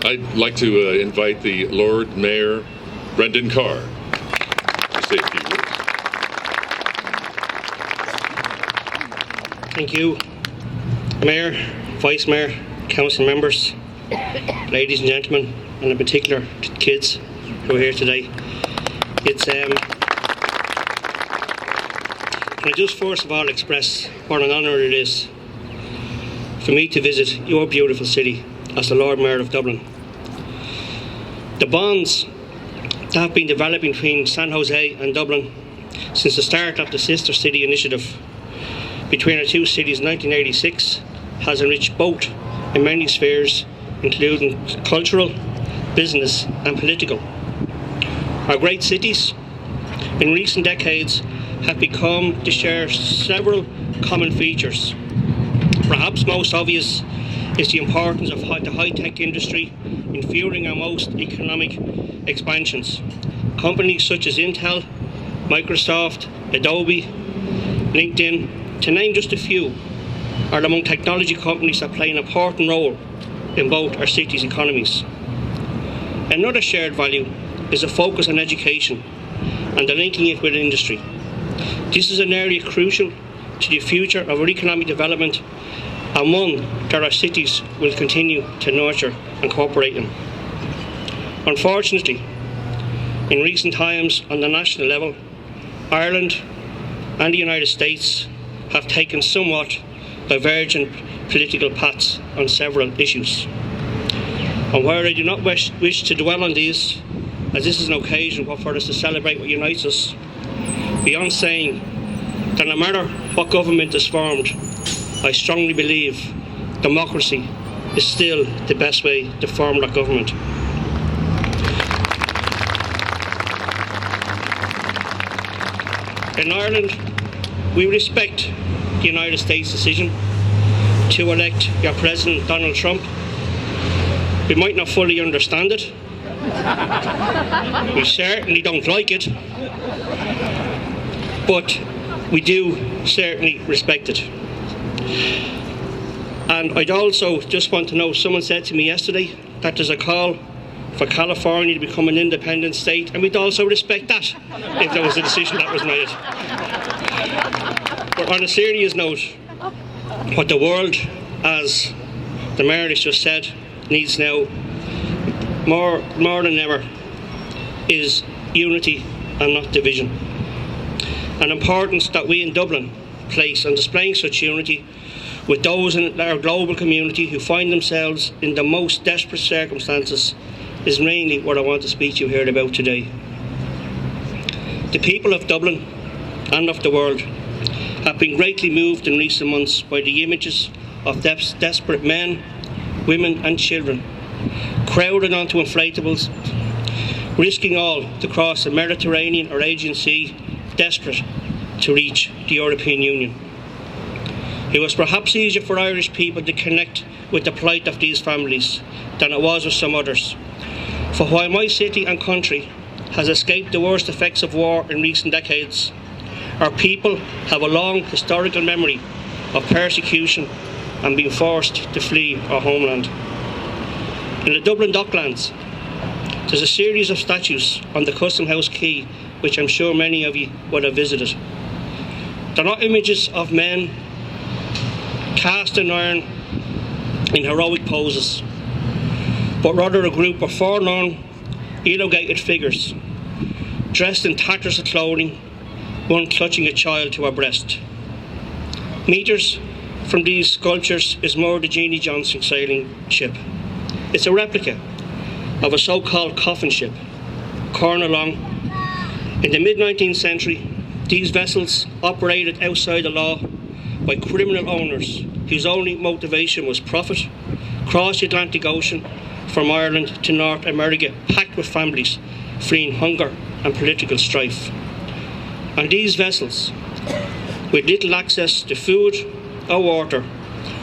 I'd like to invite the Lord Mayor, Brendan Carr, to say a few words. Thank you, Mayor, Vice Mayor, Council members, ladies and gentlemen, and in particular to the kids who are here today. Can I just first of all express what an honour it is for me to visit your beautiful city as the Lord Mayor of Dublin. The bonds that have been developing between San Jose and Dublin since the start of the Sister City initiative between our two cities in 1986 has enriched both in many spheres, including cultural, business and political. Our great cities in recent decades have become to share several common features. Perhaps most obvious is the importance of the high-tech industry in fueling our most economic expansions. Companies such as Intel, Microsoft, Adobe, LinkedIn, to name just a few, are among technology companies that play an important role in both our cities' economies. Another shared value is a focus on education and the linking it with industry. This is an area crucial to the future of our economic development and one that our cities will continue to nurture and cooperate in. Unfortunately, in recent times on the national level, Ireland and the United States have taken somewhat divergent political paths on several issues. And while I do not wish to dwell on these, as this is an occasion for us to celebrate what unites us, beyond saying that no matter what government is formed, I strongly believe democracy is still the best way to form that government. In Ireland, we respect the United States decision to elect your President Donald Trump. We might not fully understand it. We certainly don't like it. But we do certainly respect it. And I'd also just want to know, someone said to me yesterday that there's a call for California to become an independent state, and we'd also respect that if there was a decision that was made. But on a serious note, what the world, as the Mayor has just said, needs now more than ever is unity and not division. An importance that we in Dublin place on displaying such unity with those in our global community who find themselves in the most desperate circumstances is mainly what I want to speak to you here about today. The people of Dublin and of the world have been greatly moved in recent months by the images of desperate men, women and children crowded onto inflatables, risking all to cross the Mediterranean or Aegean Sea, desperate to reach the European Union. It was perhaps easier for Irish people to connect with the plight of these families than it was with some others. For while my city and country has escaped the worst effects of war in recent decades, our people have a long historical memory of persecution and being forced to flee our homeland. In the Dublin Docklands, there's a series of statues on the Custom House Quay, which I'm sure many of you would have visited. They're not images of men cast in iron in heroic poses, but rather a group of forlorn, elongated figures, dressed in tatters of clothing, one clutching a child to her breast. Metres from these sculptures is moored the Jeannie Johnson sailing ship. It's a replica of a so-called coffin ship, Carr. In the mid-19th century, these vessels operated outside the law by criminal owners whose only motivation was profit, crossed the Atlantic Ocean from Ireland to North America, packed with families fleeing hunger and political strife. On these vessels, with little access to food or water,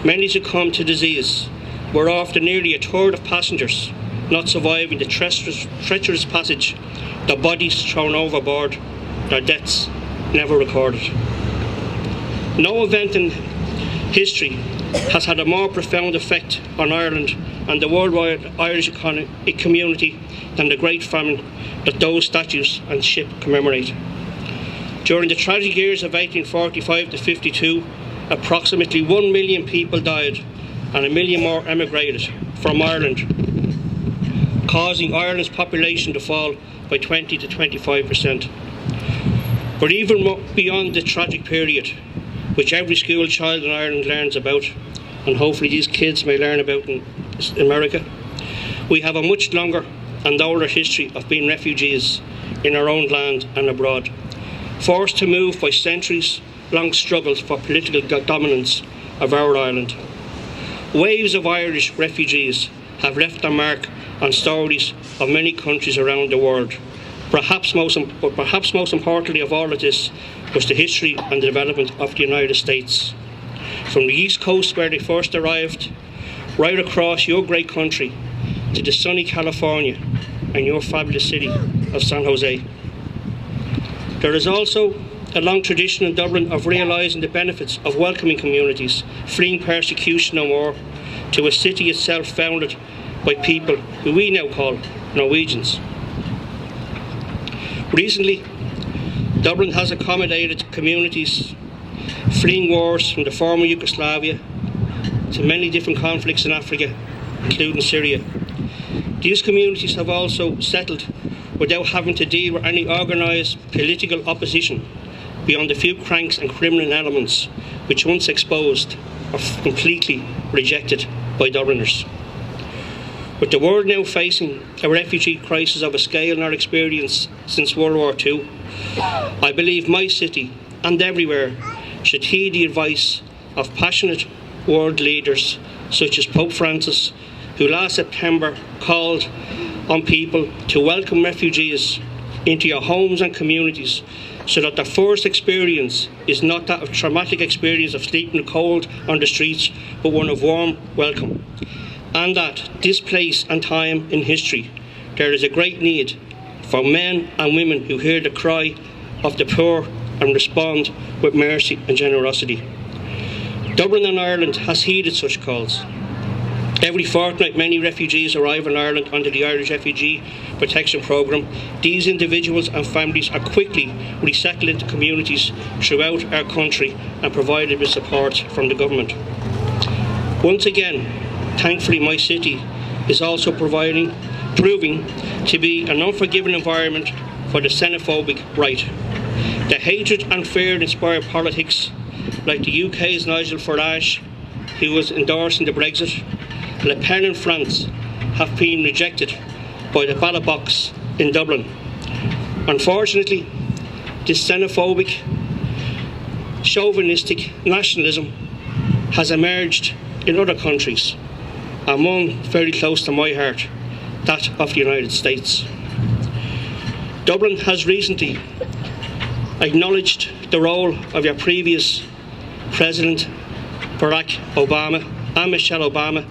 many succumbed to disease, were after nearly a third of passengers not surviving the treacherous passage, their bodies thrown overboard, their deaths never recorded. No event in history has had a more profound effect on Ireland and the worldwide Irish community than the great famine that those statues and ship commemorate. During the tragic years of 1845 to 52, approximately 1 million people died and 1 million more emigrated from Ireland, causing Ireland's population to fall by 20 to 25%. But even beyond the tragic period, which every school child in Ireland learns about, and hopefully these kids may learn about in America, we have a much longer and older history of being refugees in our own land and abroad, forced to move by centuries-long struggles for political dominance of our island. Waves of Irish refugees have left their mark on stories of many countries around the world. Perhaps most importantly of all of this was the history and the development of the United States. From the East Coast, where they first arrived, right across your great country to the sunny California and your fabulous city of San Jose. There is also a long tradition in Dublin of realising the benefits of welcoming communities fleeing persecution and war to a city itself founded by people who we now call Norwegians. Recently, Dublin has accommodated communities fleeing wars from the former Yugoslavia to many different conflicts in Africa, including Syria. These communities have also settled without having to deal with any organised political opposition beyond a few cranks and criminal elements which, once exposed, are completely rejected by Dubliners. With the world now facing a refugee crisis of a scale not experienced since World War II, I believe my city and everywhere should heed the advice of passionate world leaders such as Pope Francis, who last September called on people to welcome refugees into your homes and communities so that the first experience is not that of traumatic experience of sleeping cold on the streets, but one of warm welcome. And that this place and time in history, there is a great need for men and women who hear the cry of the poor and respond with mercy and generosity. Dublin and Ireland has heeded such calls. Every fortnight, many refugees arrive in Ireland under the Irish Refugee Protection Programme. These individuals and families are quickly resettled into communities throughout our country and provided with support from the government. Once again, thankfully, my city is also proving to be an unforgiving environment for the xenophobic right. The hatred and fear-inspired politics, like the UK's Nigel Farage, who was endorsing the Brexit, Le Pen in France, have been rejected by the ballot box in Dublin. Unfortunately, this xenophobic, chauvinistic nationalism has emerged in other countries, and one very close to my heart, that of the United States. Dublin has recently acknowledged the role of your previous President Barack Obama and Michelle Obama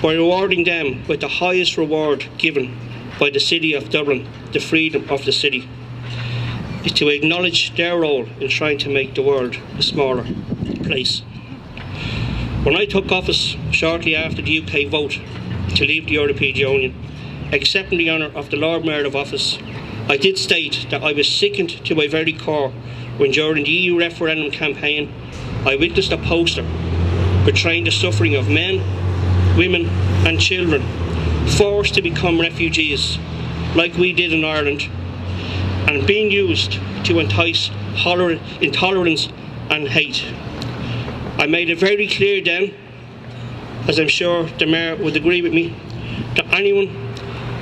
by rewarding them with the highest reward given by the City of Dublin, the freedom of the city, to acknowledge their role in trying to make the world a smaller place. When I took office shortly after the UK vote to leave the European Union, accepting the honour of the Lord Mayor of Office, I did state that I was sickened to my very core when during the EU referendum campaign I witnessed a poster portraying the suffering of men, women and children forced to become refugees like we did in Ireland, and being used to entice intolerance and hate. I made it very clear then, as I'm sure the Mayor would agree with me, that anyone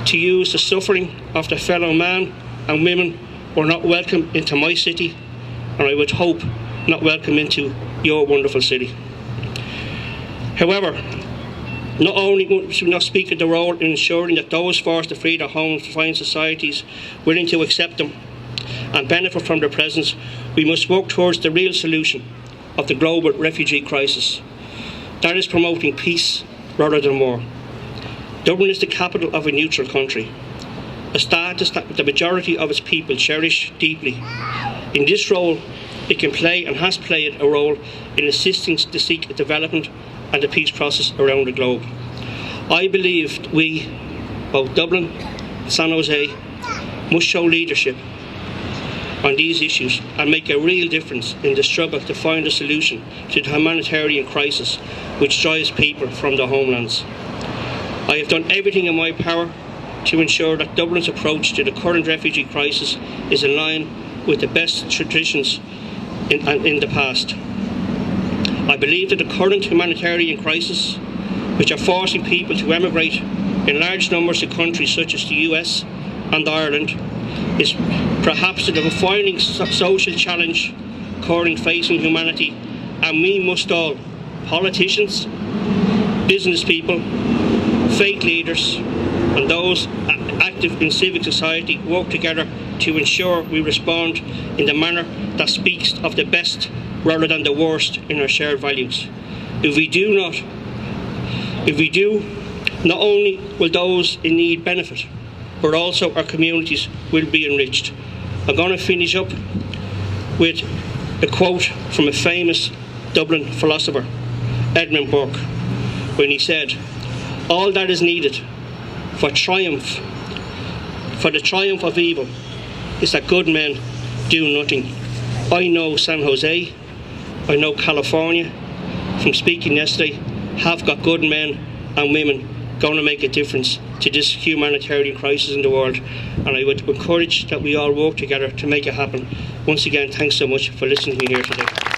to use the suffering of their fellow man and women were not welcome into my city, and I would hope not welcome into your wonderful city. However, not only should we not speak of the role in ensuring that those forced to flee their homes find societies willing to accept them and benefit from their presence, we must work towards the real solution of the global refugee crisis. That is promoting peace rather than war. Dublin is the capital of a neutral country, a status that the majority of its people cherish deeply. In this role, it can play and has played a role in assisting to seek development and the peace process around the globe. I believe we, both Dublin and San Jose, must show leadership on these issues and make a real difference in the struggle to find a solution to the humanitarian crisis which drives people from their homelands. I have done everything in my power to ensure that Dublin's approach to the current refugee crisis is in line with the best traditions in the past. I believe that the current humanitarian crisis, which are forcing people to emigrate in large numbers to countries such as the US and Ireland, is perhaps the defining social challenge currently facing humanity, and we must all, politicians, business people, faith leaders and those active in civic society, work together to ensure we respond in the manner that speaks of the best rather than the worst in our shared values. If we do, not only will those in need benefit, but also our communities will be enriched. I'm going to finish up with a quote from a famous Dublin philosopher, Edmund Burke, when he said, "All that is needed for the triumph of evil is that good men do nothing." I know San Jose, I know California, from speaking yesterday, have got good men and women going to make a difference to this humanitarian crisis in the world, and I would encourage that we all work together to make it happen. Once again, thanks so much for listening to me here today.